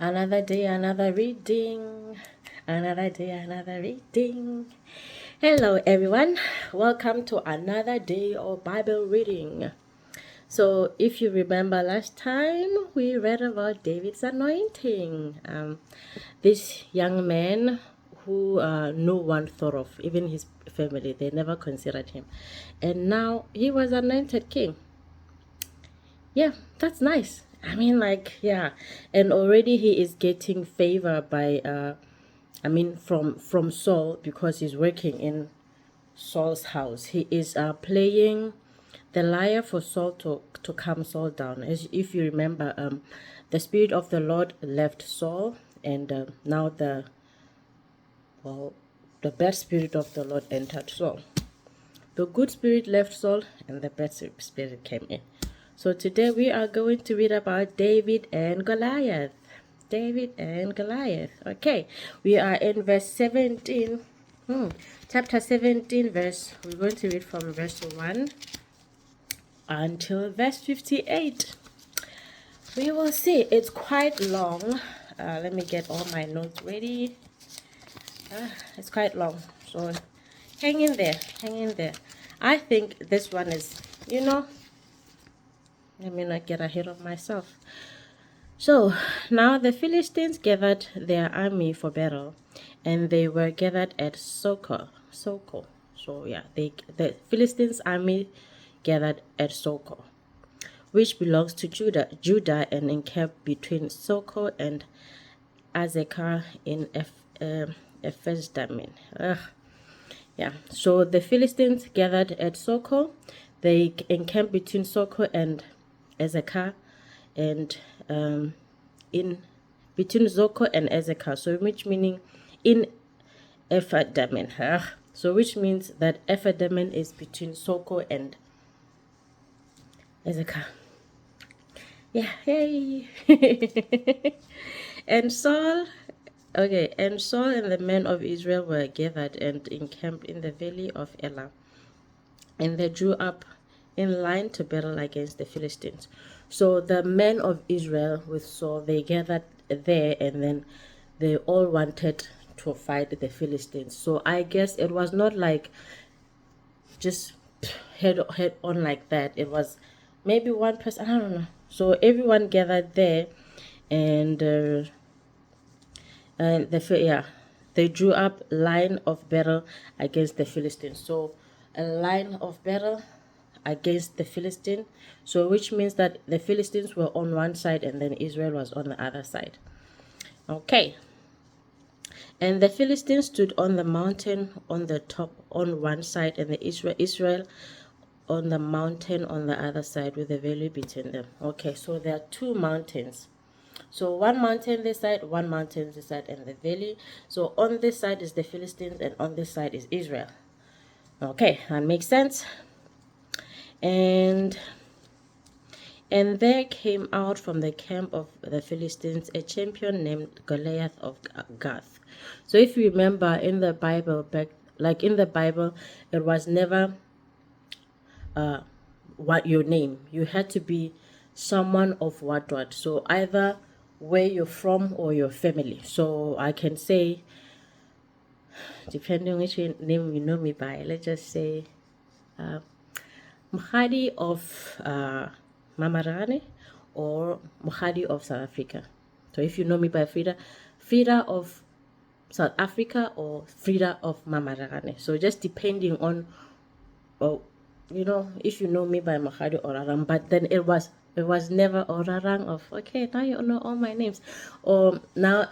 Another day, another reading. Another day, another reading. Hello, everyone. Welcome to another day of Bible reading. So, if you remember last time, we read about David's anointing. This young man who no one thought of, even his family, they never considered him. And now he was anointed king. Yeah, that's nice. I mean, like, yeah, and already he is getting favor by from Saul, because he's working in Saul's house. He is playing the lyre for Saul to calm Saul down. As if you remember, the spirit of the Lord left Saul, and now the bad spirit of the Lord entered Saul. The good spirit left Saul, and the bad spirit came in. So today we are going to read about David and Goliath. David and Goliath. Okay, we are in verse 17. Chapter 17, we're going to read from verse 1 until verse 58. We will see. It's quite long. Let me get all my notes ready. It's quite long. So hang in there. Hang in there. I think this one is, let me not get ahead of myself. So now the Philistines gathered their army for battle, and they were gathered at Soko. So yeah, the Philistines' army gathered at Soko, which belongs to Judah, and encamped between Soko and Azekah in Ephes-dammim. Yeah, so the Philistines gathered at Soko. They encamped between Soko and Azekah, and in between Zoko and Azekah. So which meaning in Ephes-dammim. So which means that Ephes-dammim is between Soko and Azekah. Yeah, yay! And Saul and the men of Israel were gathered and encamped in the valley of Elah, and they drew up in line to battle against the Philistines. So the men of Israel with Saul, they gathered there, and then they all wanted to fight the Philistines. So I guess it was not like just head on like that. It was maybe one person, I don't know. So everyone gathered there, and they drew up line of battle against the Philistines. So a line of battle against the Philistine, so which means that the Philistines were on one side and then Israel was on the other side. Okay, and the Philistines stood on the mountain on the top on one side, and the Israel on the mountain on the other side, with a valley between them. Okay, so there are two mountains. So one mountain this side, one mountain this side, and the valley. So on this side is the Philistines, and on this side is Israel. Okay, that makes sense. And there came out from the camp of the Philistines a champion named Goliath of Gath. So if you remember in the Bible, it was never what your name. You had to be someone of what. So either where you're from or your family. So I can say, depending on which name you know me by, let's just say Mkhadi of Mamarane, or Mkhadi of South Africa. So if you know me by Frida of South Africa, or Frida of Mamarane. So just depending on, if you know me by Mkhadi or Rarang, but then it was never Orarang of, okay, now you know all my names. Or now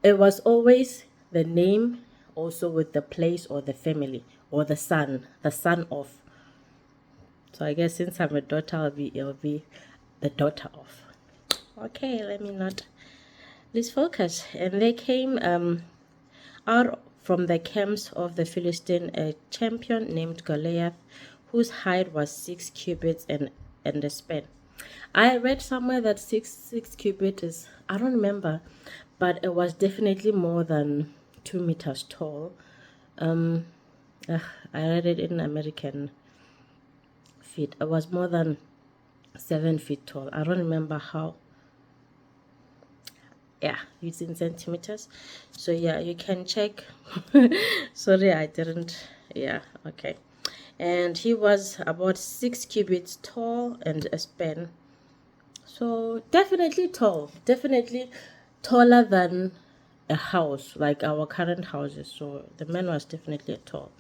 it was always the name also with the place or the family or the son of. So I guess since I'm a daughter, it'll be the daughter of. Okay, let me not lose focus. And they came out from the camps of the Philistine a champion named Goliath, whose height was 6 cubits and a span. I read somewhere that six cubits is, I don't remember, but it was definitely more than 2 meters tall. I read it in American feet. It was more than 7 feet tall. I don't remember how Yeah, using centimeters. So yeah, you can check. Sorry, I didn't. Yeah, okay. And he was about 6 cubits tall and a span. So definitely tall, definitely taller than a house, like our current houses. So the man was definitely tall.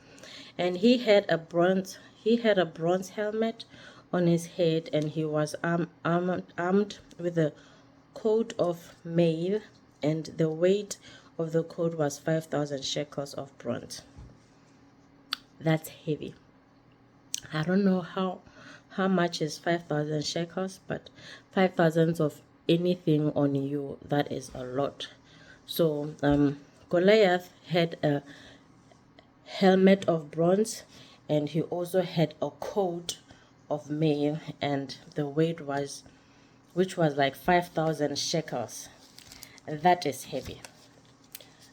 And he had a bronze helmet on his head, and he was armed with a coat of mail, and the weight of the coat was 5,000 shekels of bronze. That's heavy. I don't know how much is 5,000 shekels, but 5,000 of anything on you, that is a lot. So Goliath had a helmet of bronze, and he also had a coat of mail, and the weight was, which was like 5,000 shekels. That is heavy,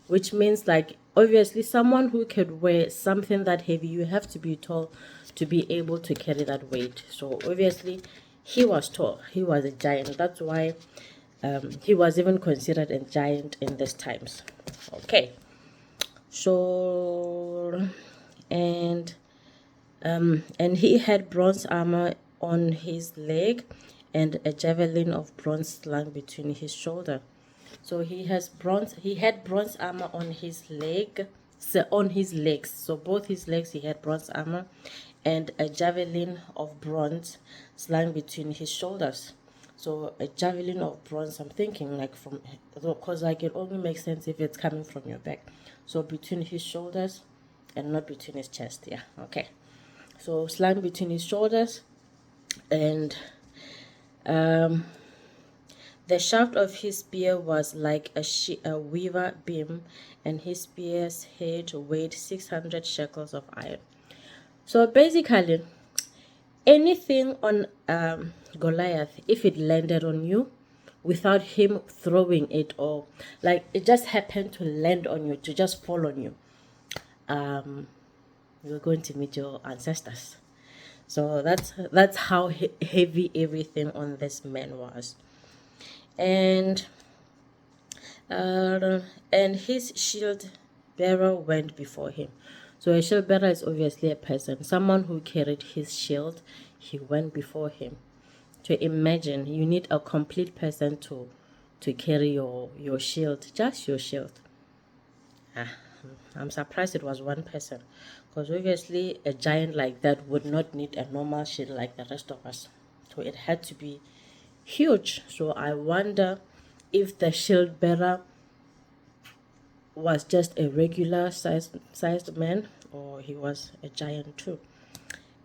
which means like obviously someone who could wear something that heavy, you have to be tall to be able to carry that weight. So obviously he was tall, he was a giant. That's why he was even considered a giant in these times. Okay, so and he had bronze armor on his leg, and a javelin of bronze slung between his shoulder. So he had bronze armor on his leg, so on his legs. So both his legs he had bronze armor, and a javelin of bronze slung between his shoulders. So a javelin of bronze, I'm thinking like from, because like it only makes sense if it's coming from your back. So between his shoulders and not between his chest. Yeah, okay. So slung between his shoulders, and the shaft of his spear was like a weaver beam, and his spear's head weighed 600 shekels of iron. So basically, anything on Goliath, if it landed on you without him throwing it, or like it just happened to land on you, to just fall on you, you're going to meet your ancestors. So that's how heavy everything on this man was. And and his shield bearer went before him. So a shield bearer is obviously a person, someone who carried his shield. He went before him. To imagine, you need a complete person to carry your shield, just your shield. I'm surprised it was one person, because obviously a giant like that would not need a normal shield like the rest of us. So it had to be huge. So I wonder if the shield bearer was just a regular sized man, or he was a giant too,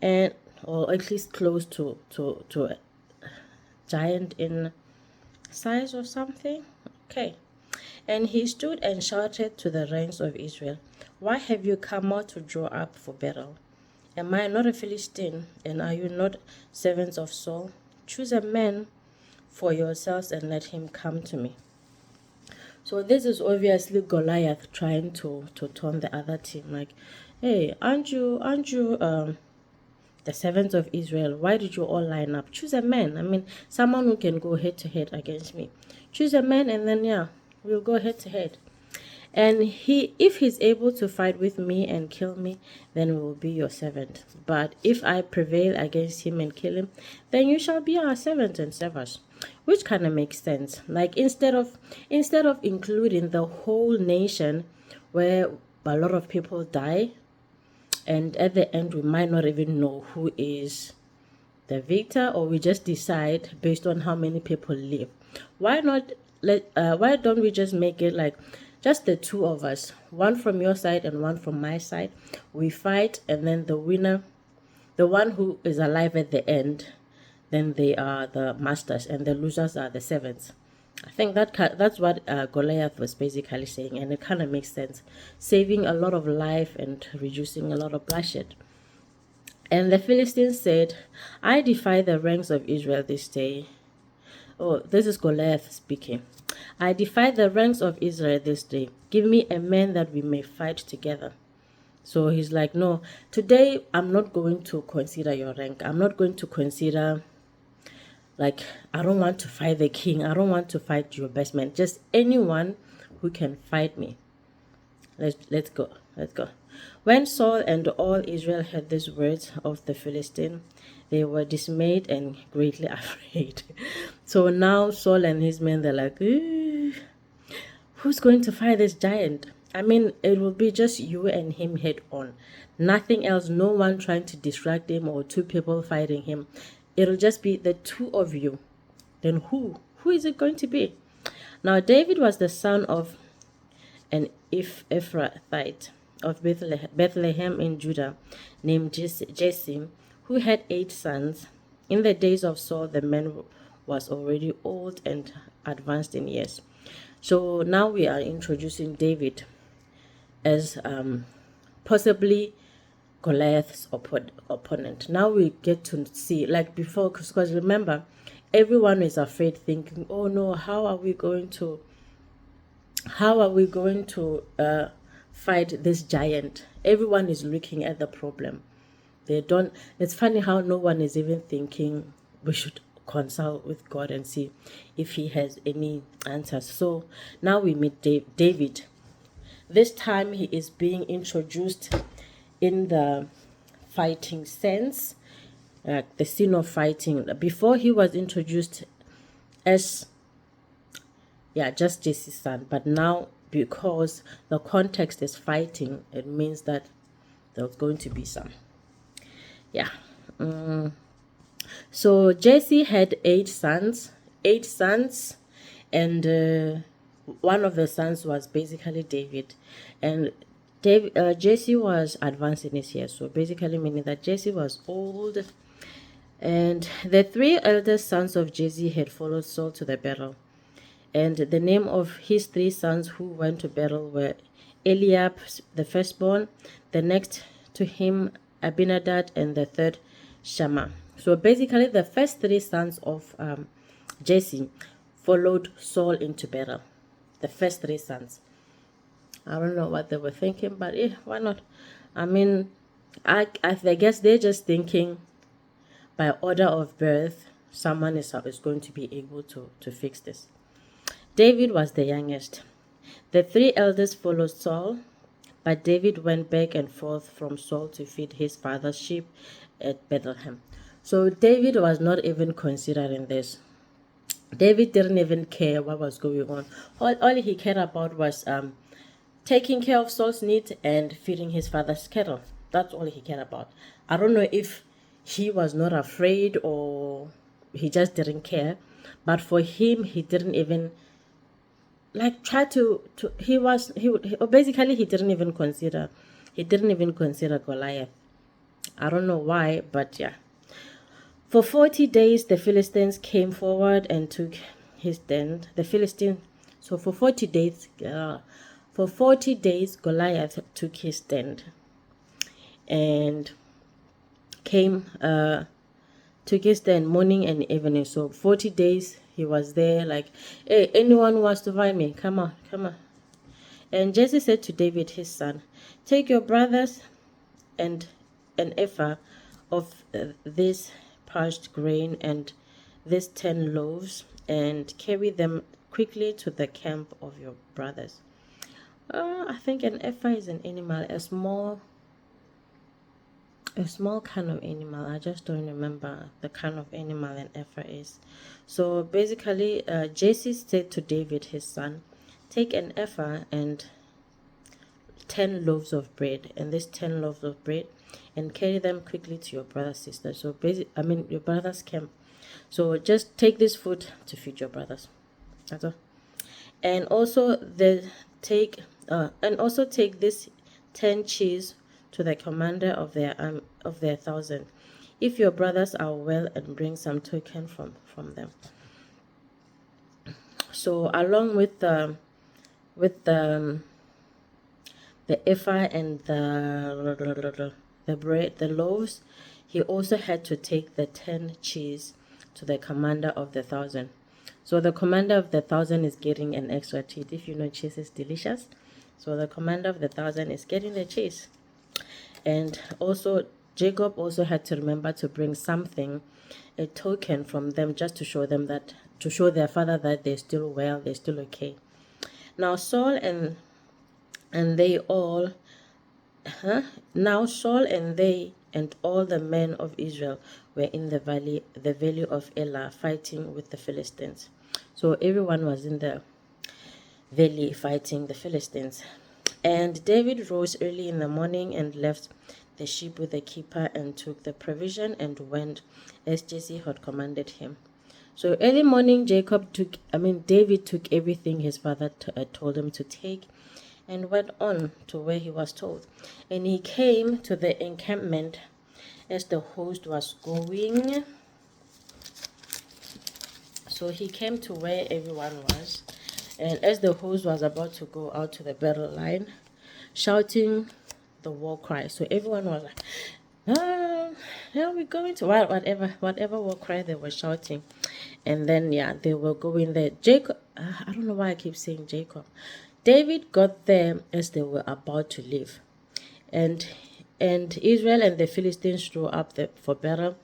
and or at least close to a giant in size or something. Okay. And he stood and shouted to the ranks of Israel, "Why have you come out to draw up for battle? Am I not a Philistine, and are you not servants of Saul? Choose a man for yourselves and let him come to me." So this is obviously Goliath trying to taunt the other team, like, "Hey, aren't you the servants of Israel? Why did you all line up? Choose a man. I mean, someone who can go head to head against me. Choose a man, and then yeah, we'll go head to head. And if he's able to fight with me and kill me, then we will be your servant. But if I prevail against him and kill him, then you shall be our servant and serve us." Which kind of makes sense. Like instead of including the whole nation, where a lot of people die, and at the end we might not even know who is the victor, or we just decide based on how many people live. Why don't we just make it like just the two of us, one from your side and one from my side? We fight, and then the winner, the one who is alive at the end, then they are the masters, and the losers are the servants. I think that's what Goliath was basically saying, and it kind of makes sense, saving a lot of life and reducing a lot of bloodshed. And the Philistines said, "I defy the ranks of Israel this day." Oh, this is Goliath speaking. "I defy the ranks of Israel this day. Give me a man that we may fight together." So he's like, "No, today I'm not going to consider your rank. I'm not going to consider Like, I don't want to fight the king. I don't want to fight your best man. Just anyone who can fight me. Let's go. Let's go. When Saul and all Israel heard these words of the Philistine, they were dismayed and greatly afraid. So now Saul and his men, they're like, who's going to fight this giant? I mean, it will be just you and him head on. Nothing else, no one trying to distract him or two people fighting him. It'll just be the two of you. Then who? Who is it going to be? Now, David was the son of an Ephrathite of Bethlehem in Judah, named Jesse, who had 8 sons. In the days of Saul, the man was already old and advanced in years. So now we are introducing David as possibly Goliath's opponent. Now we get to see, like before, because remember, everyone is afraid, thinking, oh no, how are we going to fight this giant? Everyone is looking at the problem. They don't. It's funny how no one is even thinking we should consult with God and see if he has any answers. So now we meet David. This time he is being introduced in the fighting sense, like the scene of fighting. Before, he was introduced as just Jesse's son, but now, because the context is fighting, it means that there's going to be some so Jesse had 8 sons, and one of the sons was basically David. And Jesse was advanced in his years, so basically meaning that Jesse was old. And the 3 eldest sons of Jesse had followed Saul to the battle. And the name of his 3 sons who went to battle were Eliab, the firstborn, the next to him Abinadab, and the third Shammah. So basically, the first 3 sons of Jesse followed Saul into battle. The first 3 sons. I don't know what they were thinking, but why not? I mean, I guess they're just thinking by order of birth, someone is going to be able to fix this. David was the youngest. The 3 eldest followed Saul, but David went back and forth from Saul to feed his father's sheep at Bethlehem. So David was not even considering this. David didn't even care what was going on. All he cared about was taking care of Saul's needs and feeding his father's cattle. That's all he cared about. I don't know if he was not afraid or he just didn't care, but for him, he didn't even try to he basically he didn't even consider Goliath. I don't know why, but yeah. For 40 days the Philistines came forward and took his stand. So for 40 days Goliath took his stand and took his stand morning and evening. So 40 days he was there, like, hey, anyone who wants to find me, come on. And Jesse said to David his son, take your brothers and an ephah of this parched grain and these 10 loaves, and carry them quickly to the camp of your brothers. I think an ephah is an animal, a small kind of animal. I just don't remember the kind of animal an ephah is. So basically, Jesse said to David his son, take an ephah and 10 loaves of bread, and these 10 loaves of bread, and carry them quickly to your brother's sister. So your brother's camp. So just take this food to feed your brothers. That's all. And also take this 10 cheese to the commander of their 1,000, if your brothers are well, and bring some token from them. So along with the ephah and the bread, the loaves, he also had to take the 10 cheese to the commander of the 1,000. So the commander of the 1,000 is getting an extra treat. If you know, cheese is delicious, so the commander of the 1,000 is getting the cheese. And also Jacob also had to remember to bring something, a token from them, just to show them that, to show their father that they're still well, they're still okay. Now Saul and they all, now Saul and they and all the men of Israel were in the valley of Elah, fighting with the Philistines. So everyone was in the valley fighting the Philistines. And David rose early in the morning and left the sheep with the keeper and took the provision and went as Jesse had commanded him. So early morning, David took everything his father told him to take and went on to where he was told. And he came to the encampment as the host was going. So he came to where everyone was. And as the host was about to go out to the battle line, shouting the war cry. So everyone was like, we're going to whatever war cry they were shouting. And then, they were going there. Jacob, I don't know why I keep saying Jacob. David got there as they were about to leave. And Israel and the Philistines drew up for battle,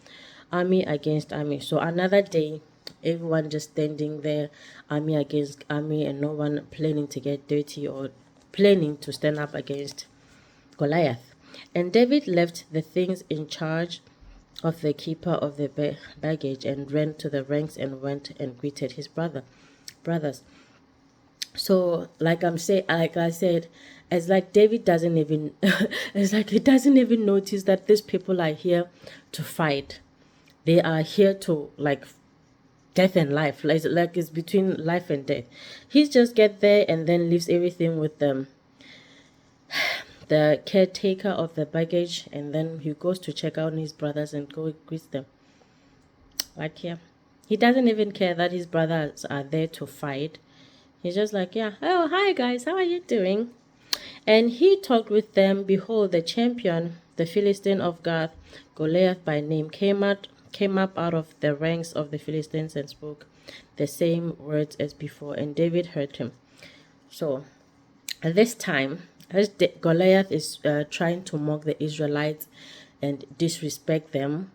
army against army. So another day, everyone just standing there, army against army, and no one planning to get dirty or planning to stand up against Goliath. And David left the things in charge of the keeper of the baggage and ran to the ranks and went and greeted his brothers. So like I said, it's like David doesn't even it's like he doesn't even notice that these people are here to fight. They are here to like death and life. Like it's between life and death. He just get there and then leaves everything with them, the caretaker of the baggage, and then he goes to check out his brothers and go greet them. Like, yeah, he doesn't even care that his brothers are there to fight. He's just like, oh, hi guys, how are you doing? And he talked with them. Behold, the champion, the Philistine of Gath, Goliath by name, came up out of the ranks of the Philistines and spoke the same words as before, and David heard him. So at this time, as Goliath is trying to mock the Israelites and disrespect them,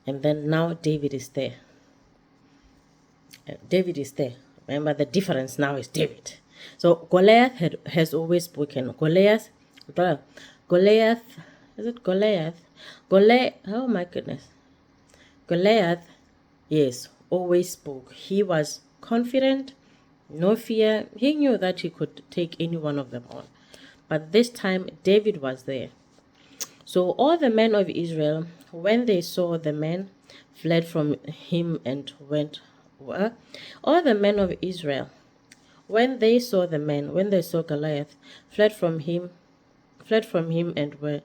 and then now David is there. David is there. Remember, the difference now is David. So Goliath has always spoken. Goliath, is it Goliath? Oh my goodness. Goliath, yes, always spoke. He was confident, no fear. He knew that he could take any one of them on. But this time, David was there. So all the men of Israel, when they saw the man, fled from him and went. All the men of Israel, when they saw Goliath, fled from him and were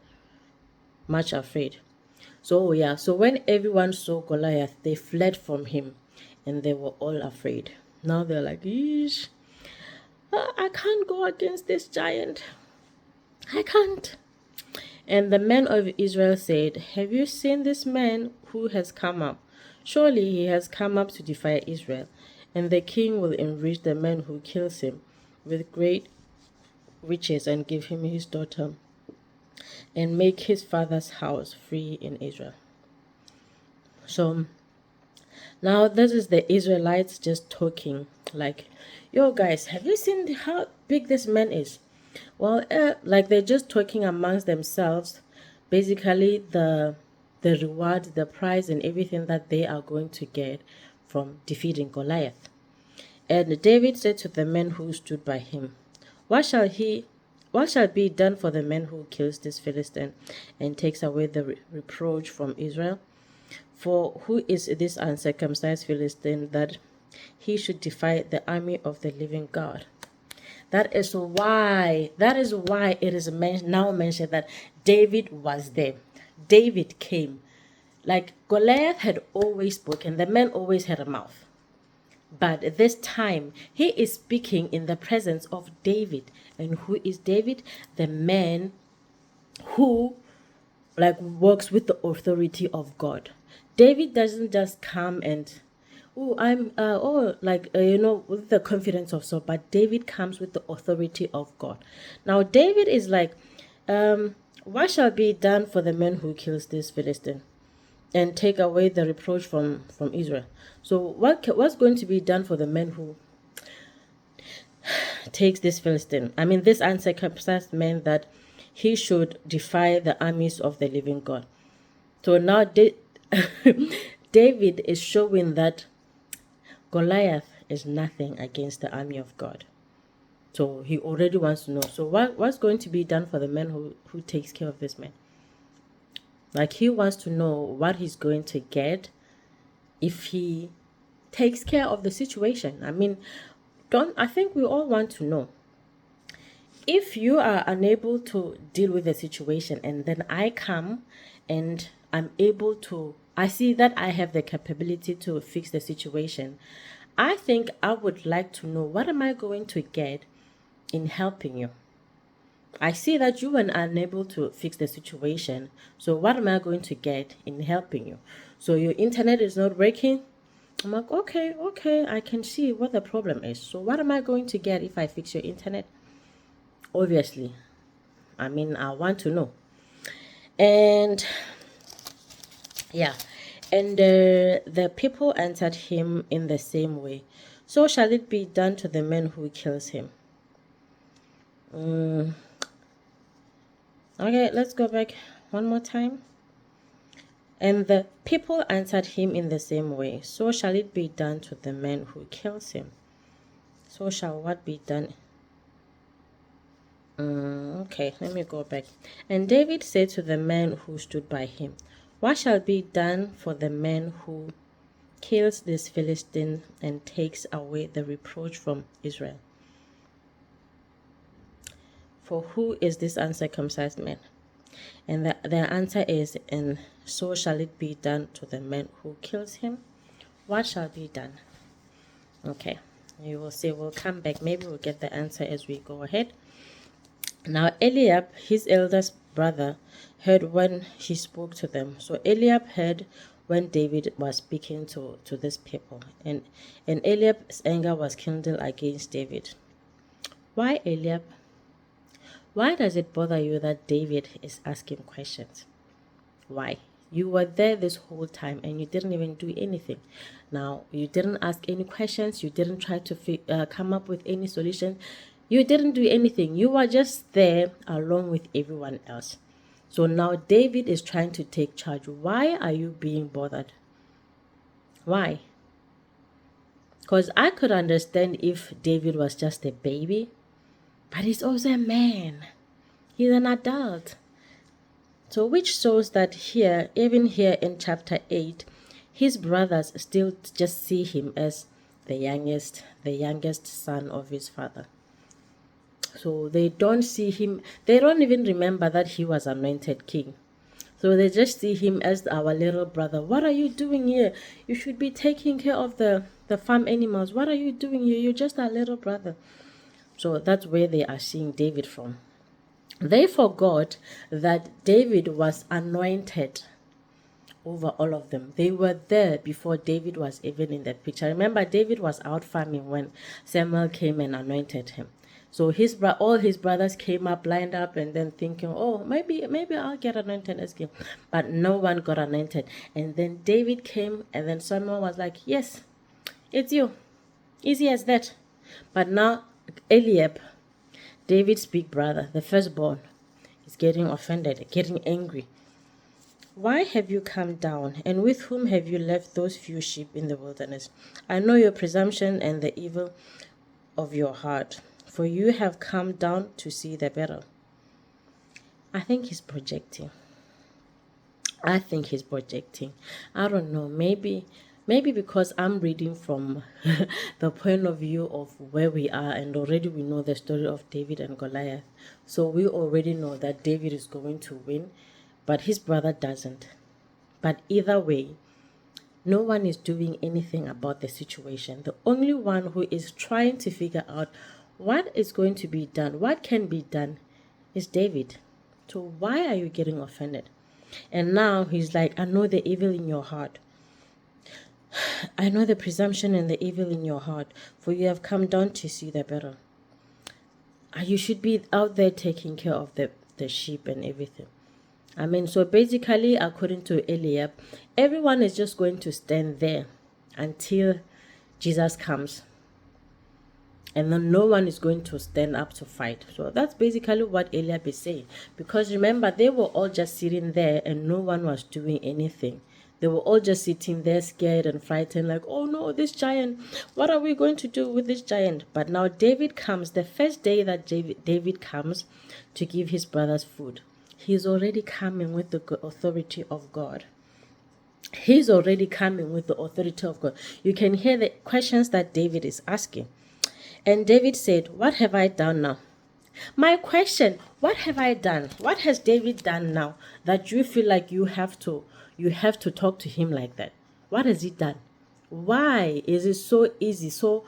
much afraid. So when everyone saw Goliath, they fled from him and they were all afraid. Now they're like, Eesh, I can't go against this giant. I can't. And the men of Israel said, have you seen this man who has come up? Surely he has come up to defy Israel, and the king will enrich the man who kills him with great riches and give him his daughter and make his father's house free in Israel. So now this is the Israelites just talking like, yo guys, have you seen how big this man is? Well, like they're just talking amongst themselves, basically the reward, the prize, and everything that they are going to get from defeating Goliath. And David said to the men who stood by him, what shall be done for the man who kills this Philistine and takes away the reproach from Israel? For who is this uncircumcised Philistine that he should defy the army of the living God? That is why it is now mentioned that David was there. David came. Like Goliath had always spoken, the man always had a mouth. But this time, he is speaking in the presence of David. And who is David? The man who works with the authority of God. David doesn't just come and with the confidence of Saul, but David comes with the authority of God. Now David is like what shall be done for the man who kills this Philistine and take away the reproach from Israel? So what's going to be done for the man who takes this Philistine? I mean, this uncircumcised man, that he should defy the armies of the living God. So now David is showing that Goliath is nothing against the army of God. So he already wants to know. So what's going to be done for the man who takes care of this man? Like, he wants to know what he's going to get if he takes care of the situation. I mean, I think we all want to know. If you are unable to deal with the situation and then I come and I see that I have the capability to fix the situation, I think I would like to know, what am I going to get in helping you? I see that you are unable to fix the situation, so what am I going to get in helping you? So your internet is not working. I'm like, okay, I can see what the problem is. So what am I going to get if I fix your internet? Obviously, I mean, I want to know. And yeah, and the people answered him in the same way. So shall it be done to the man who kills him. Okay, let's go back one more time. And the people answered him in the same way. So shall it be done to the man who kills him. So shall what be done? Okay, let me go back. And David said to the man who stood by him, what shall be done for the man who kills this Philistine and takes away the reproach from Israel? For who is this uncircumcised man? And the answer is, and so shall it be done to the man who kills him. What shall be done? Okay, you will see. We'll come back. Maybe we'll get the answer as we go ahead. Now Eliab, his eldest brother, heard when he spoke to them. So Eliab heard when David was speaking to these people. And Eliab's anger was kindled against David. Why, Eliab? Why does it bother you that David is asking questions? Why? You were there this whole time and you didn't even do anything. Now, you didn't ask any questions. You didn't try to come up with any solution. You didn't do anything. You were just there along with everyone else. So now David is trying to take charge. Why are you being bothered? Why? Because I could understand if David was just a baby, but he's also a man. He's an adult. So which shows that here, even here in chapter 8, his brothers still just see him as the youngest son of his father. So they don't see him, they don't even remember that he was anointed king. So they just see him as our little brother. What are you doing here? You should be taking care of the farm animals. What are you doing here? You're just our little brother. So that's where they are seeing David from. They forgot that David was anointed over all of them. They were there before David was even in the picture. Remember, David was out farming when Samuel came and anointed him. So all his brothers came up, lined up, and then thinking, oh, maybe I'll get anointed as king. But no one got anointed. And then David came, and then Samuel was like, yes, it's you. Easy as that. But now Eliab, David's big brother, the firstborn, is getting offended, getting angry. Why have you come down, and with whom have you left those few sheep in the wilderness? I know your presumption and the evil of your heart, for you have come down to see the battle. I think he's projecting. I don't know, maybe because I'm reading from the point of view of where we are, and already we know the story of David and Goliath. So we already know that David is going to win, but his brother doesn't. But either way, no one is doing anything about the situation. The only one who is trying to figure out what is going to be done, what can be done, is David. So why are you getting offended? And now he's like, I know the evil in your heart. I know the presumption and the evil in your heart, for you have come down to see the battle. You should be out there taking care of the sheep and everything. I mean, so basically, according to Eliab, everyone is just going to stand there until Jesus comes. And then no one is going to stand up to fight. So that's basically what Eliab is saying. Because remember, they were all just sitting there and no one was doing anything. They were all just sitting there scared and frightened, like, oh no, this giant, what are we going to do with this giant? But now David comes, the first day that David comes to give his brothers food. He's already coming with the authority of God. He's already coming with the authority of God. You can hear the questions that David is asking. And David said, what have I done now? My question, what have I done? What has David done now that you feel like you have to talk to him like that? What has he done? Why is it so easy, so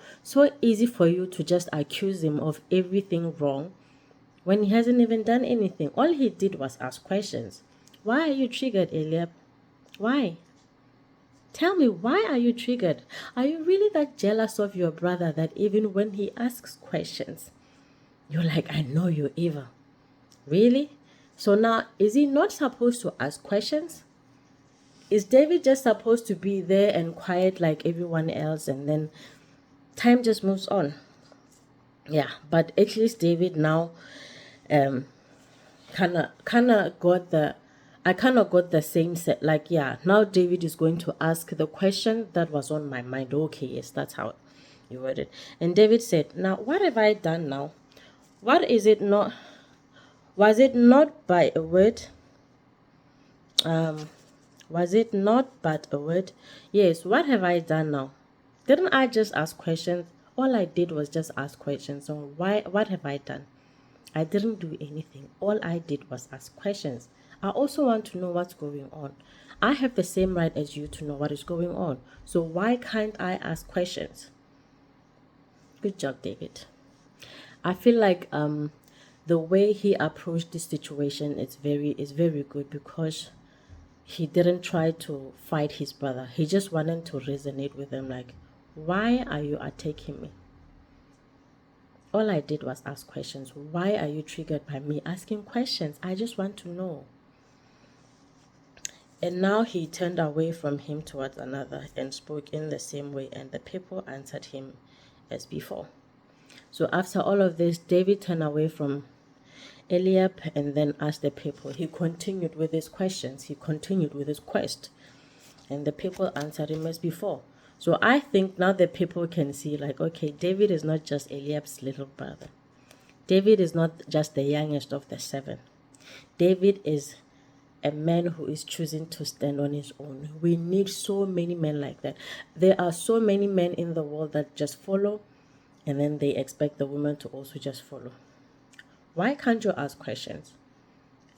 easy for you to just accuse him of everything wrong when he hasn't even done anything? All he did was ask questions. Why are you triggered, Eliab? Why? Tell me, why are you triggered? Are you really that jealous of your brother that even when he asks questions, you're like, I know you're evil? Really? So now, is he not supposed to ask questions? Is David just supposed to be there and quiet like everyone else, and then time just moves on? Yeah, but at least David now kind of got the, I kind of got the same set. Like, yeah, now David is going to ask the question that was on my mind. Okay, yes, that's how you word it. And David said, now, what have I done now? What is it not? Was it not by a word? Was it not but a word? Yes, what have I done now? Didn't I just ask questions? All I did was just ask questions. So what have I done? I didn't do anything. All I did was ask questions. I also want to know what's going on. I have the same right as you to know what is going on. So why can't I ask questions? Good job, David. I feel like the way he approached this situation is very good, because he didn't try to fight his brother. He just wanted to resonate with him, like, why are you attacking me? All I did was ask questions. Why are you triggered by me asking questions? I just want to know. And now he turned away from him towards another and spoke in the same way, and the people answered him as before. So after all of this, David turned away from Eliab and then asked the people. He continued with his questions. He continued with his quest. And the people answered him as before. So I think now the people can see, like, okay, David is not just Eliab's little brother. David is not just the youngest of the 7. David is a man who is choosing to stand on his own. We need so many men like that. There are so many men in the world that just follow, and then they expect the woman to also just follow. Why can't you ask questions?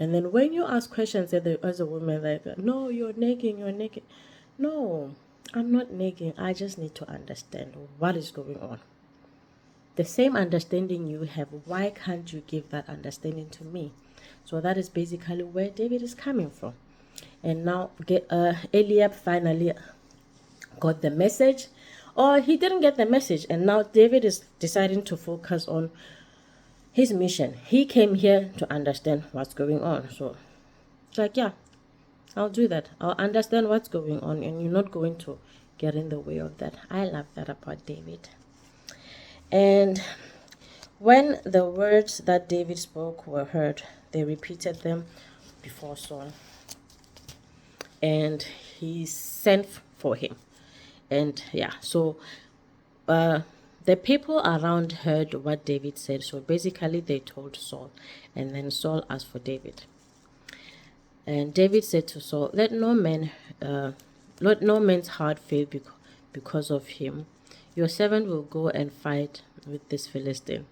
And then when you ask questions as a woman, like, no, you're nagging. No, I'm not nagging. I just need to understand what is going on. The same understanding you have, why can't you give that understanding to me? So that is basically where David is coming from. And now Eliab finally got the message, or he didn't get the message, and now David is deciding to focus on his mission. He came here to understand what's going on. So it's like, yeah, I'll do that. I'll understand what's going on, and you're not going to get in the way of that. I love that about David. And when the words that David spoke were heard, they repeated them before Saul. And he sent for him. And yeah, so the people around heard what David said. So basically they told Saul. And then Saul asked for David. And David said to Saul, let no man's heart fail because of him. Your servant will go and fight with this Philistine.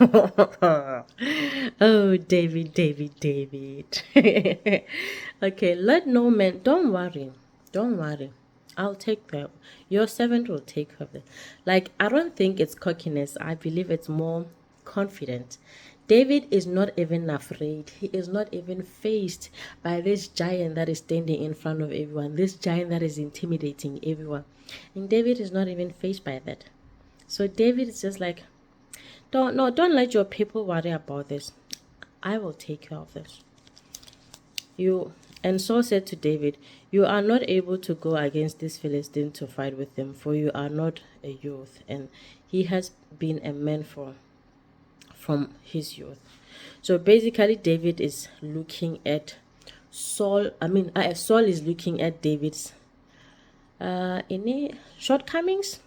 Oh, David. Okay, let no man, don't worry. I'll take care. Your servant will take care of it. Like, I don't think it's cockiness. I believe it's more confident. David is not even afraid. He is not even faced by this giant that is standing in front of everyone. This giant that is intimidating everyone. And David is not even faced by that. So David is just like, don't let your people worry about this. I will take care of this. You and Saul said to David, "You are not able to go against this Philistine to fight with him, for you are not a youth, and he has been a man from his youth." So basically, David is looking at Saul. Saul is looking at David's any shortcomings.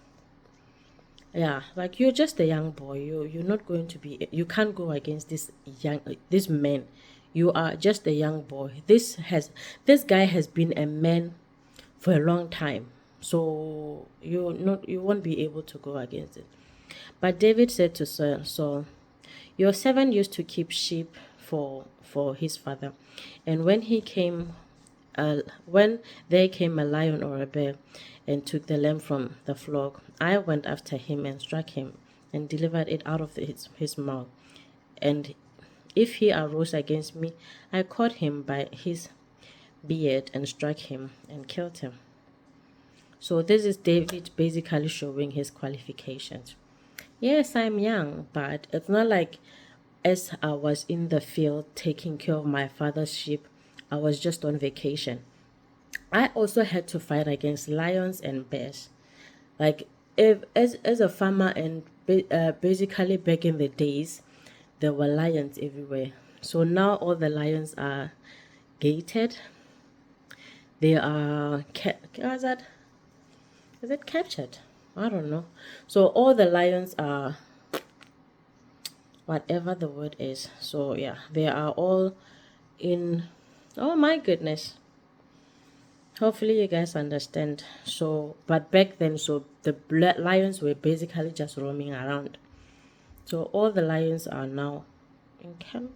Yeah, like you're just a young boy. You're not going to be. You can't go against this man. You are just a young boy. This guy has been a man for a long time. So you won't be able to go against it. But David said to Saul, "Your servant used to keep sheep for his father, and when there came a lion or a bear and took the lamb from the flock, I went after him and struck him and delivered it out of his mouth. And if he arose against me, I caught him by his beard and struck him and killed him." So this is David basically showing his qualifications. Yes, I'm young, but it's not like as I was in the field taking care of my father's sheep, I was just on vacation. I also had to fight against lions and bears. Like if as a farmer and basically back in the days, there were lions everywhere. So now all the lions are gated. They are is it captured? I don't know. So all the lions are whatever the word is. So yeah, they are all in. Oh my goodness. Hopefully you guys understand. So, but back then, so the lions were basically just roaming around. So all the lions are now in camp.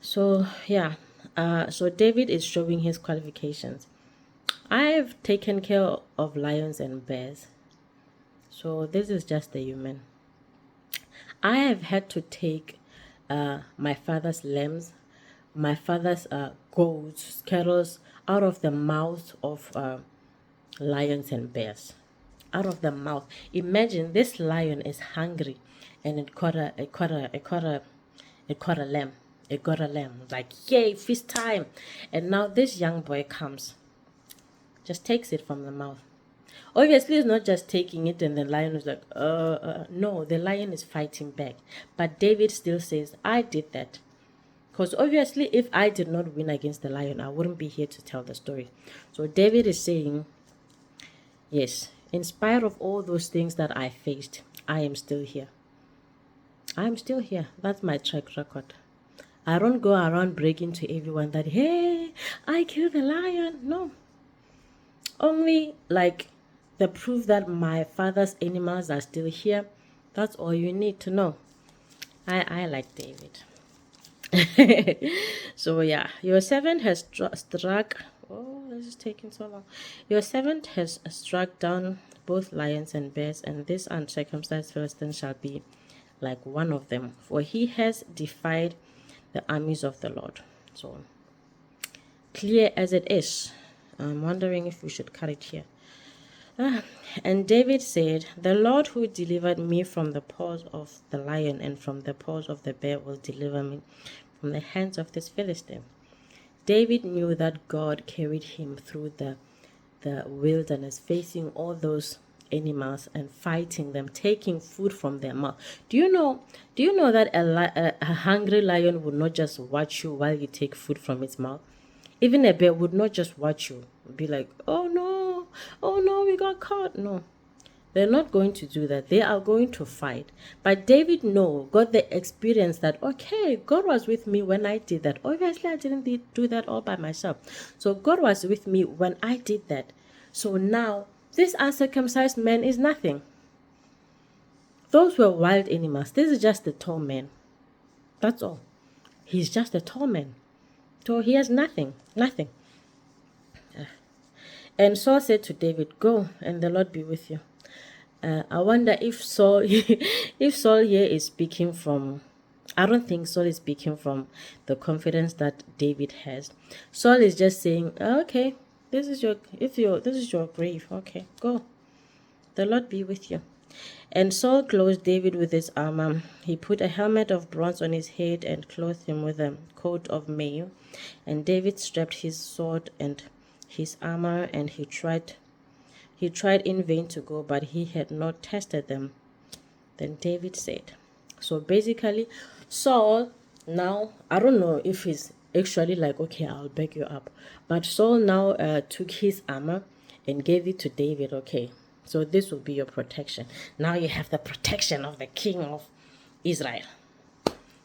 So yeah. So David is showing his qualifications. I've taken care of lions and bears. So this is just the human. I have had to take my father's lambs, my father's goats, cattle out of the mouth of lions and bears. Out of the mouth. Imagine this lion is hungry, and it caught a lamb. It got a lamb. Like, yay, feast time! And now this young boy comes, just takes it from the mouth. Obviously, it's not just taking it and the lion is like, no, the lion is fighting back. But David still says, I did that. Because obviously, if I did not win against the lion, I wouldn't be here to tell the story. So David is saying, yes, in spite of all those things that I faced, I am still here. I'm still here. That's my track record. I don't go around bragging to everyone that, hey, I killed the lion. No. Only like the proof that my father's animals are still here. That's all you need to know. I like David. So yeah, your servant has struck. Oh, this is taking so long. Your servant has struck down both lions and bears, and this uncircumcised Philistine shall be like one of them, for he has defied the armies of the Lord. So clear as it is. I'm wondering if we should cut it here. And David said, the Lord who delivered me from the paws of the lion and from the paws of the bear will deliver me from the hands of this Philistine. David knew that God carried him through the wilderness, facing all those animals and fighting them, taking food from their mouth. Do you know that a hungry lion would not just watch you while you take food from its mouth? Even a bear would not just watch you, be like, oh no, we got caught. No, they're not going to do that. They are going to fight. But David got the experience that, okay, God was with me when I did that. Obviously, I didn't do that all by myself. So God was with me when I did that. So now, this uncircumcised man is nothing. Those were wild animals. This is just a tall man. That's all. He's just a tall man. So he has nothing. And Saul said to David, go, and the Lord be with you. I wonder if Saul here is speaking from, I don't think Saul is speaking from the confidence that David has. Saul is just saying, okay, this is your grave. Okay, go. The Lord be with you. And Saul clothed David with his armor. He put a helmet of bronze on his head and clothed him with a coat of mail. And David strapped his sword and his armor, and he tried in vain to go, but he had not tested them. Then David said, so basically, Saul, now, I don't know if he's actually like, okay, I'll back you up. But Saul now took his armor and gave it to David, okay. So this will be your protection. Now you have the protection of the king of Israel.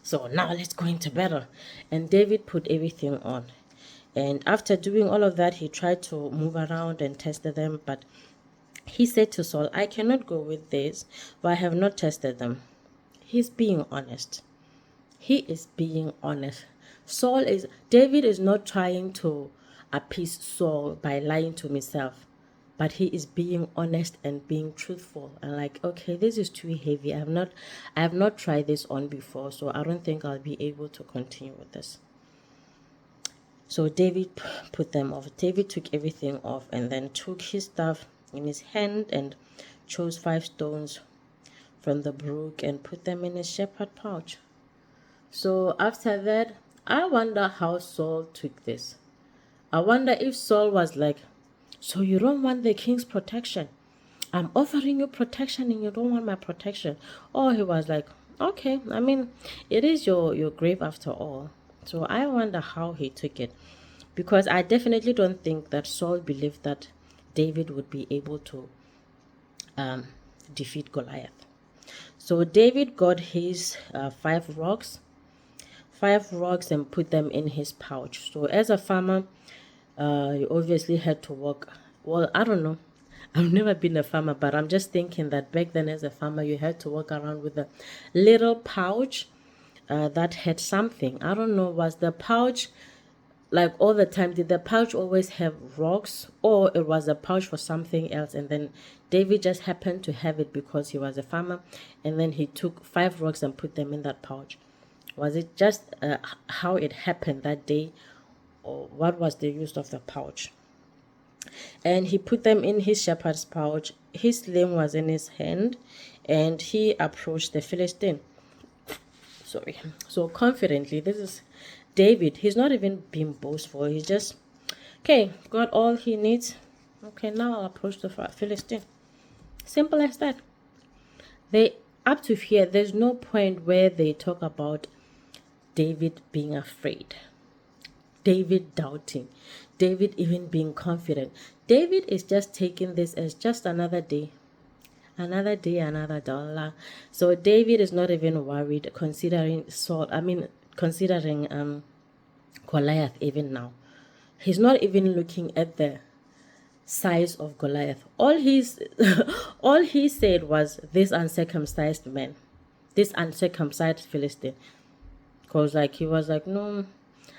So now let's go into battle. And David put everything on. And after doing all of that, he tried to move around and tested them, but he said to Saul, I cannot go with this, for I have not tested them. He's being honest. He is being honest. David is not trying to appease Saul by lying to himself, but he is being honest and being truthful and like, okay, this is too heavy. I have not tried this on before, so I don't think I'll be able to continue with this. So David put them off. David took everything off and then took his staff in his hand and chose 5 stones from the brook and put them in his shepherd pouch. So after that, I wonder how Saul took this. I wonder if Saul was like, so you don't want the king's protection? I'm offering you protection and you don't want my protection. Or he was like, okay, I mean, it is your grave after all. So I wonder how he took it. Because I definitely don't think that Saul believed that David would be able to defeat Goliath. So David got his 5 rocks and put them in his pouch. So as a farmer, you obviously had to walk. Well, I don't know. I've never been a farmer, but I'm just thinking that back then as a farmer, you had to walk around with a little pouch that had something. I don't know, was the pouch like all the time? Did the pouch always have rocks, or it was a pouch for something else? And then David just happened to have it because he was a farmer, and then he took 5 rocks and put them in that pouch. Was it just how it happened that day, or what was the use of the pouch? And he put them in his shepherd's pouch. His sling was in his hand, and he approached the Philistine. So confidently. This is David. He's not even being boastful. He's just, okay, got all he needs. Okay, now I'll approach the Philistine. Simple as that. They, up to here, there's no point where they talk about David being afraid, David doubting, David even being confident. David is just taking this as just another day, another dollar. So David is not even worried considering Goliath even now. He's not even looking at the size of Goliath. All he said was this uncircumcised man, this uncircumcised Philistine. Because he was like, no,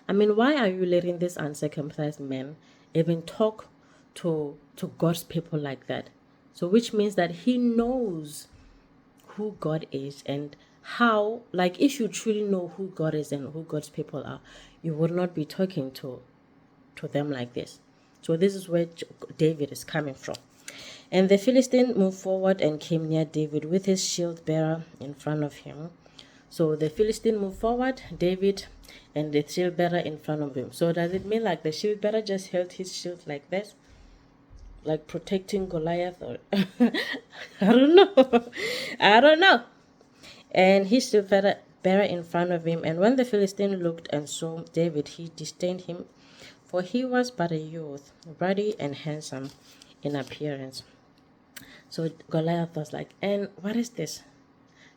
I mean, why are you letting this uncircumcised man even talk to God's people like that? So which means that he knows who God is and how, if you truly know who God is and who God's people are, you would not be talking to them like this. So this is where David is coming from. And the Philistine moved forward and came near David with his shield bearer in front of him. So the Philistine moved forward, David and the shield bearer in front of him. So does it mean the shield bearer just held his shield like this? Like protecting Goliath? Or I don't know. And his shield bearer in front of him. And when the Philistine looked and saw David, he disdained him, for he was but a youth, ruddy and handsome in appearance. So Goliath was like, and what is this?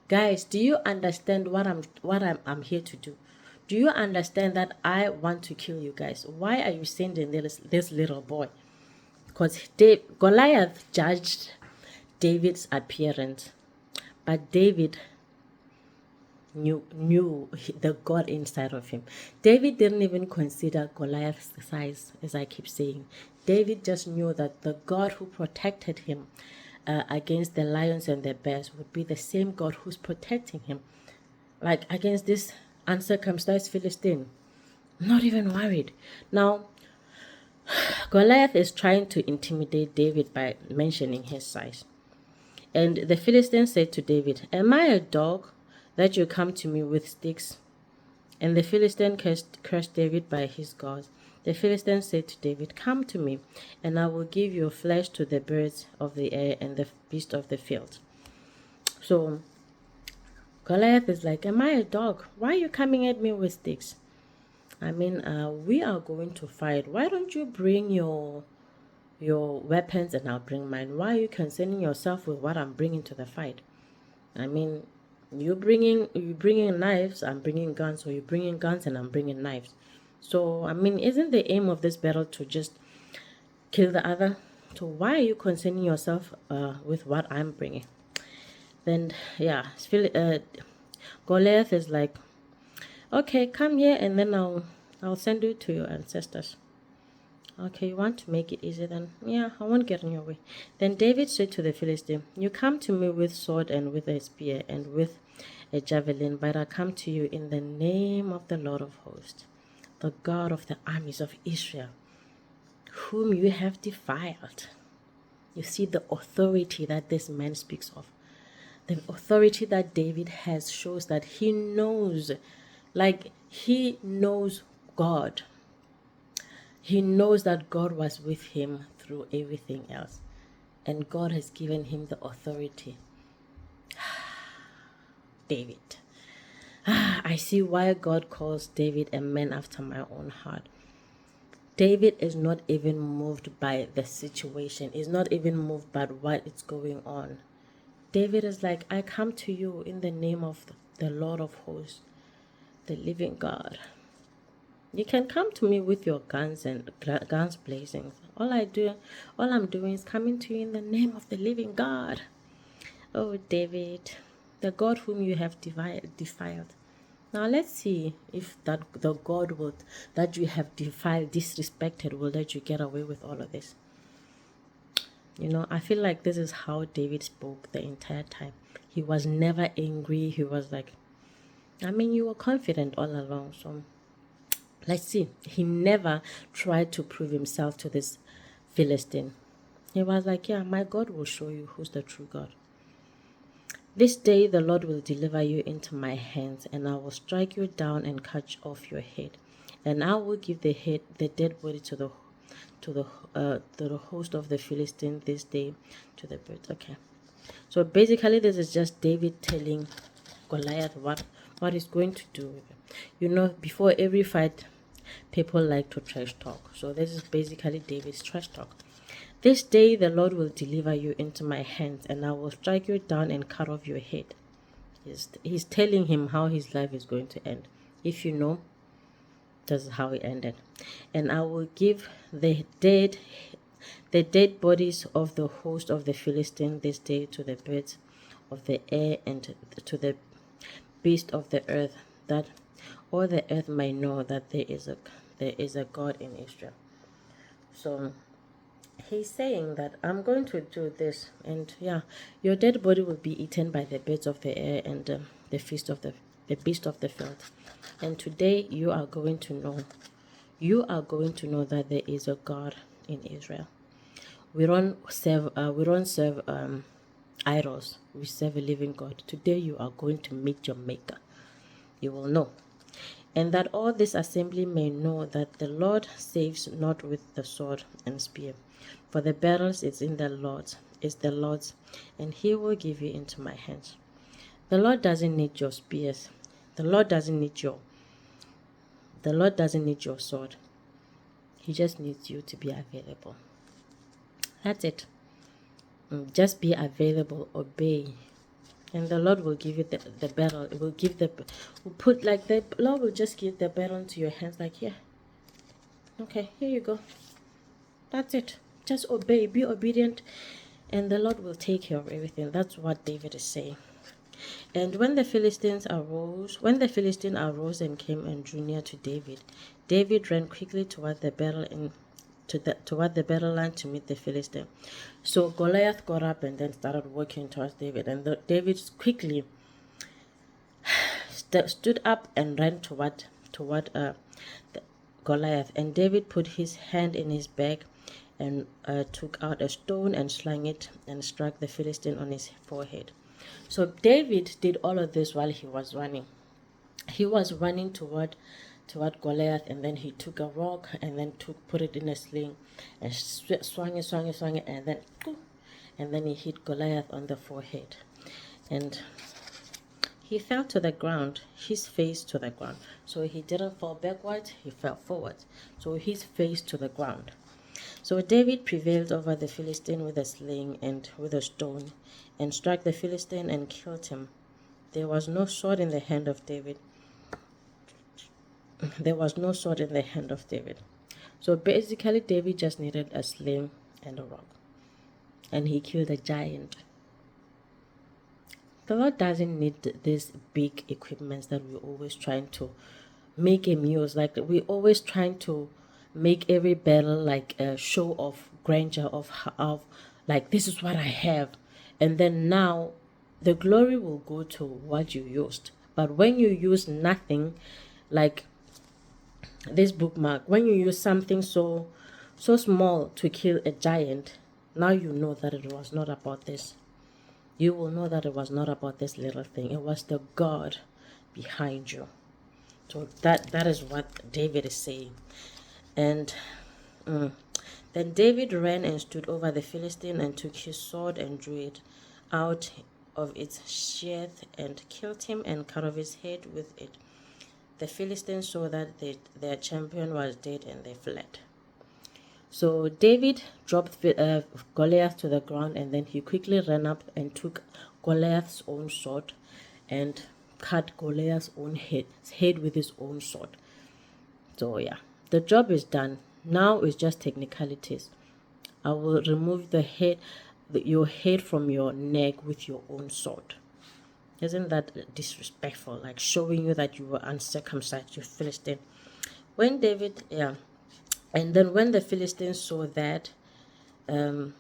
Guys, do you understand what I'm here to do? Do you understand that I want to kill you guys? Why are you sending this little boy? Because Goliath judged David's appearance, but David knew the God inside of him. David didn't even consider Goliath's size, as I keep saying. David just knew that the God who protected him against the lions and the bears would be the same God who's protecting him, against this uncircumcised Philistine. Not even worried. Now, Goliath is trying to intimidate David by mentioning his size. And the Philistine said to David, am I a dog that you come to me with sticks? And the Philistine cursed David by his gods. The Philistine said to David, come to me, and I will give your flesh to the birds of the air and the beasts of the field. So Goliath is like, am I a dog? Why are you coming at me with sticks? I mean, we are going to fight. Why don't you bring your weapons and I'll bring mine? Why are you concerning yourself with what I'm bringing to the fight? I mean, you bringing knives, I'm bringing guns, or you bringing guns and I'm bringing knives. So I mean, isn't the aim of this battle to just kill the other? So why are you concerning yourself with what I'm bringing? Then yeah, Goliath is like, okay, come here and then I'll send you to your ancestors. Okay, you want to make it easy then? Yeah, I won't get in your way. Then David said to the Philistine, you come to me with sword and with a spear and with a javelin, but I come to you in the name of the Lord of hosts, the God of the armies of Israel, whom you have defiled. You see the authority that this man speaks of. The authority that David has shows that he knows, like he knows God. He knows that God was with him through everything else. And God has given him the authority. David. I see why God calls David a man after my own heart. David is not even moved by the situation. He's not even moved by what is going on. David is like, I come to you in the name of the Lord of hosts, the living God. You can come to me with your guns and guns blazing. All I'm doing is coming to you in the name of the living God. Oh, David, the God whom you have defiled. Now let's see if the God that you have defiled, disrespected, will let you get away with all of this. You know, I feel like this is how David spoke the entire time. He was never angry. He was like, I mean, you were confident all along. So let's see. He never tried to prove himself to this Philistine. He was like, yeah, my God will show you who's the true God. This day the Lord will deliver you into my hands, and I will strike you down and cut off your head, and I will give the dead body to the host of the Philistine this day, to the birds. Okay, so basically this is just David telling Goliath what he's going to do with him. You know, before every fight, people like to trash talk. So this is basically David's trash talk. This day the Lord will deliver you into my hands, and I will strike you down and cut off your head. He's telling him how his life is going to end. If you know, this is how it ended. And I will give the dead bodies of the host of the Philistine this day to the birds of the air and to the beast of the earth, that all the earth may know that there is a God in Israel. So he's saying that I'm going to do this, and yeah, your dead body will be eaten by the birds of the air and the beast of the field. And today you are going to know that there is a God in Israel. We don't serve idols. We serve a living God. Today you are going to meet your maker. You will know. And that all this assembly may know that the Lord saves not with the sword and spear, for the battles is the Lord's, and he will give you into my hands. The Lord doesn't need your spears. The Lord doesn't need your sword. He just needs you to be available. That's it. Just be available, obey, and the Lord will give you the battle. It will give the Lord will just give the battle into your hands. Like, yeah, okay, here you go. That's it. Just obey, be obedient, and the Lord will take care of everything. That's what David is saying. And when the Philistine arose and came and drew near to David, David ran quickly toward the battle toward the battle line to meet the Philistine. So Goliath got up and then started walking towards David, and David quickly stood up and ran toward Goliath. And David put his hand in his bag and took out a stone and slung it and struck the Philistine on his forehead. So David did all of this while he was running. He was running toward Goliath, and then he took a rock and then put it in a sling and swung it, and then he hit Goliath on the forehead, and he fell to the ground, his face to the ground. So he didn't fall backwards, he fell forward. So his face to the ground. So David prevailed over the Philistine with a sling and with a stone, and struck the Philistine and killed him. There was no sword in the hand of David. There was no sword in the hand of David. So basically, David just needed a sling and a rock, and he killed a giant. The Lord doesn't need these big equipments that we're always trying to make him use. Like, we're always trying to make every battle like a show of grandeur of like, this is what I have. And then now the glory will go to what you used. But when you use nothing, like this bookmark, when you use something so small to kill a giant, now you know that it was not about this. You will know that it was not about this little thing. It was the God behind you. So that is what David is saying. And then David ran and stood over the Philistine and took his sword and drew it out of its sheath and killed him and cut off his head with it. The Philistines saw that their champion was dead, and they fled. So David dropped Goliath to the ground, and then he quickly ran up and took Goliath's own sword and cut Goliath's own head with his own sword. So yeah, the job is done. Now it's just technicalities. I will remove your head from your neck with your own sword. Isn't that disrespectful? Like, showing you that you were uncircumcised, you Philistine. And then when the Philistines saw that, and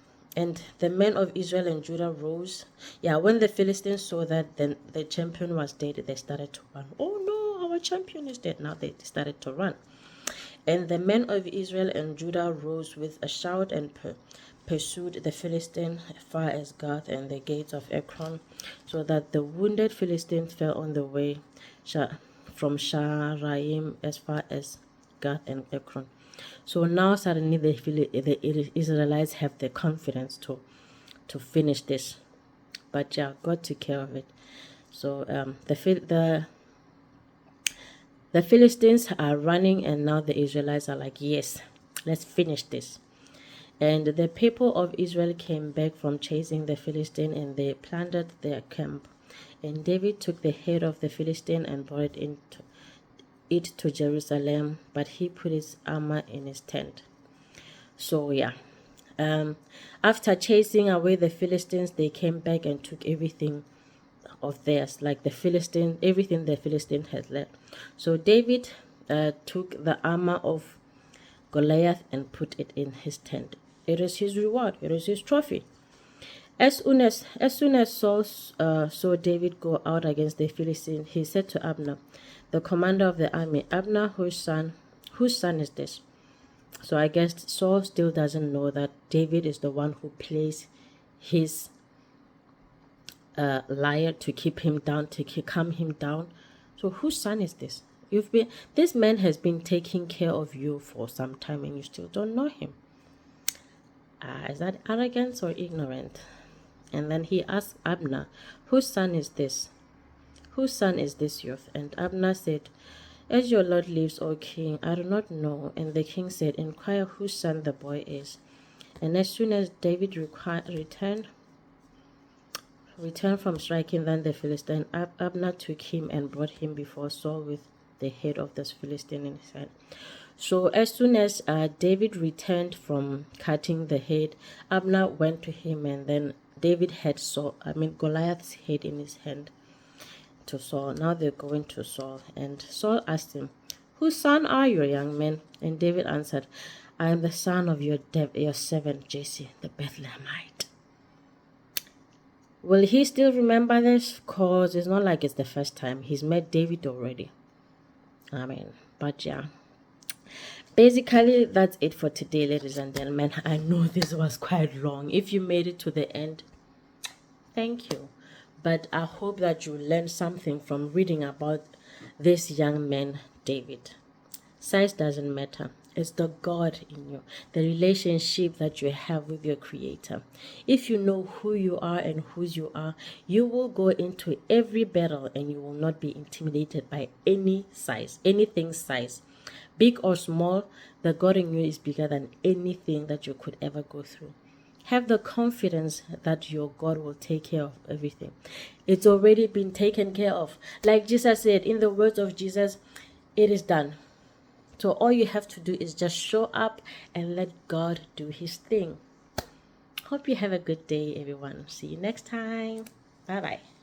the men of Israel and Judah rose. When the Philistines saw that then the champion was dead, they started to run. Oh no, our champion is dead. Now they started to run. And the men of Israel and Judah rose with a shout and pursued the Philistine as far as Gath and the gates of Ekron, so that the wounded Philistines fell on the way from Sharaim as far as Gath and Ekron. So now suddenly the Israelites have the confidence to finish this. But God took care of it. So the Philistines are running, and now the Israelites are like, yes, let's finish this. And the people of Israel came back from chasing the Philistine, and they plundered their camp. And David took the head of the Philistine and brought it to Jerusalem, but he put his armor in his tent. So after chasing away the Philistines, they came back and took everything of theirs, like everything the Philistine had left. So David took the armor of Goliath and put it in his tent. It is his reward. It is his trophy. As soon as Saul saw David go out against the Philistine, he said to Abner, the commander of the army, Abner, whose son is this? So I guess Saul still doesn't know that David is the one who plays his liar to keep him down, to calm him down. So whose son is this? This man has been taking care of you for some time, and you still don't know him. Is that arrogance or ignorant? And then he asked Abner, whose son is this? Whose son is this youth? And Abner said, as your Lord lives, O king, I do not know. And the king said, inquire whose son the boy is. And as soon as David returned from striking down the Philistine, Abner took him and brought him before Saul with the head of this Philistine in his hand. So as soon as David returned from cutting the head, Abner went to him, and then David had Goliath's head in his hand to Saul. Now they're going to Saul, and Saul asked him, whose son are you, young man? And David answered, I am the son of your servant Jesse, the Bethlehemite. Will he still remember this? Because it's not like it's the first time. He's met David already. But Basically, that's it for today, ladies and gentlemen. I know this was quite long. If you made it to the end, thank you. But I hope that you learned something from reading about this young man, David. Size doesn't matter. It's the God in you, the relationship that you have with your Creator. If you know who you are and whose you are, you will go into every battle and you will not be intimidated by any size, anything size. Big or small, the God in you is bigger than anything that you could ever go through. Have the confidence that your God will take care of everything. It's already been taken care of. Like Jesus said, in the words of Jesus, it is done. So all you have to do is just show up and let God do his thing. Hope you have a good day, everyone. See you next time. Bye bye.